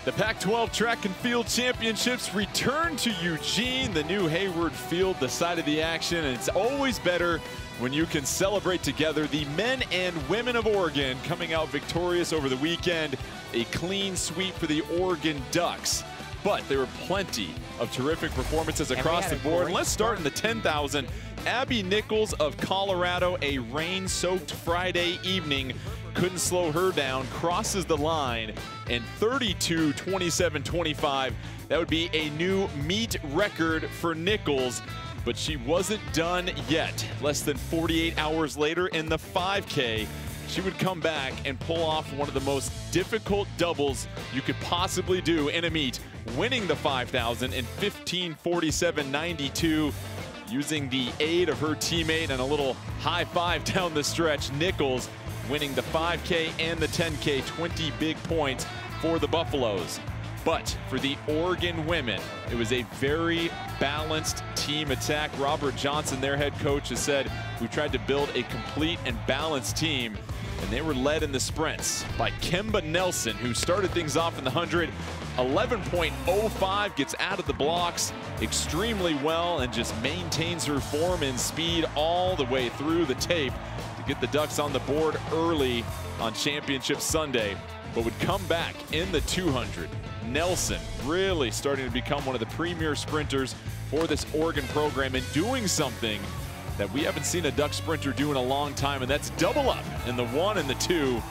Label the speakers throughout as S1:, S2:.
S1: The Pac-12 Track and Field Championships return to Eugene, the new Hayward Field, the site of the action, and it's always better when you can celebrate together. The men and women of Oregon coming out victorious over the weekend. A clean sweep for the Oregon Ducks. But there were plenty of terrific performances across the board. Let's start in the 10,000. Abby Nichols of Colorado, a rain-soaked Friday evening. Couldn't slow her down, crosses the line, and 32-27-25. That would be a new meet record for Nichols, but she wasn't done yet. Less than 48 hours later in the 5K, she would come back and pull off one of the most difficult doubles you could possibly do in a meet, winning the 5,000 in 15:47.92. Using the aid of her teammate and a little high five down the stretch, Nichols winning the 5K and the 10K, 20 big points for the Buffaloes. But for the Oregon women, it was a very balanced team attack. Robert Johnson, their head coach, has said, we tried to build a complete and balanced team. And they were led in the sprints by Kemba Nelson, who started things off in the 100. 11.05, gets out of the blocks extremely well and just maintains her form and speed all the way through the tape to get the Ducks on the board early on Championship Sunday, but would come back in the 200. Nelson really starting to become one of the premier sprinters for this Oregon program and doing something that we haven't seen a Duck sprinter do in a long time, and that's double up in the 1 and the 2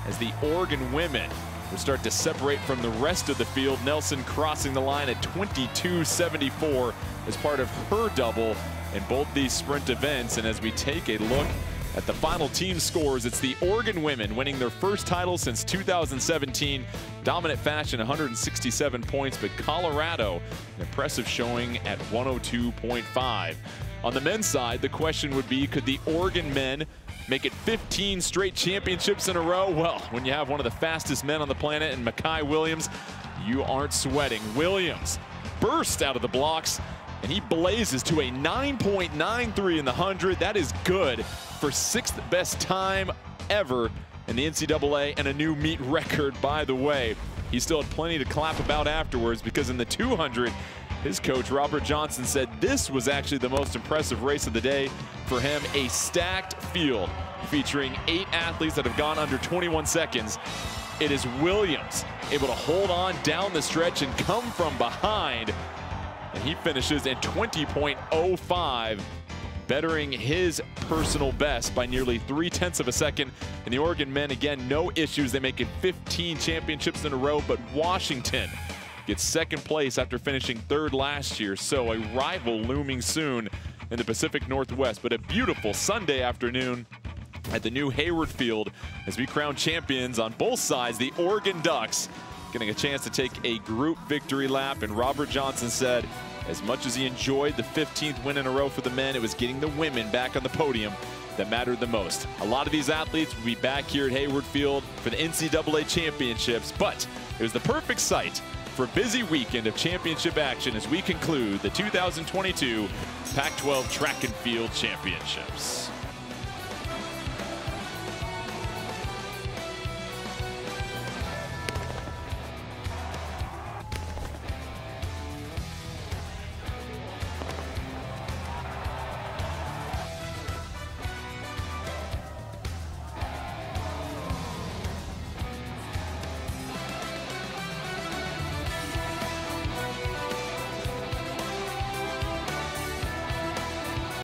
S1: as the Oregon women will start to separate from the rest of the field. Nelson crossing the line at 22.74 as part of her double in both these sprint events. And as we take a look at the final team scores, it's the Oregon women winning their first title since 2017. Dominant fashion, 167 points, but Colorado, an impressive showing at 102.5. On the men's side, the question would be, could the Oregon men make it 15 straight championships in a row? Well, when you have one of the fastest men on the planet in Makai Williams, you aren't sweating. Williams burst out of the blocks, and he blazes to a 9.93 in the 100. That is good for 6th best time ever in the NCAA and a new meet record, by the way. He still had plenty to clap about afterwards, because in the 200, his coach, Robert Johnson, said this was actually the most impressive race of the day for him. A stacked field featuring 8 athletes that have gone under 21 seconds. It is Williams able to hold on down the stretch and come from behind. And he finishes in 20.05, bettering his personal best by nearly 0.3 of a second. And the Oregon men, again, no issues. They make it 15 championships in a row, but Washington gets 2nd place after finishing 3rd last year. So a rival looming soon in the Pacific Northwest. But a beautiful Sunday afternoon at the new Hayward Field as we crown champions on both sides. The Oregon Ducks getting a chance to take a group victory lap. And Robert Johnson said, as much as he enjoyed the 15th win in a row for the men, it was getting the women back on the podium that mattered the most. A lot of these athletes will be back here at Hayward Field for the NCAA championships, but it was the perfect site for a busy weekend of championship action as we conclude the 2022 Pac-12 Track and Field Championships.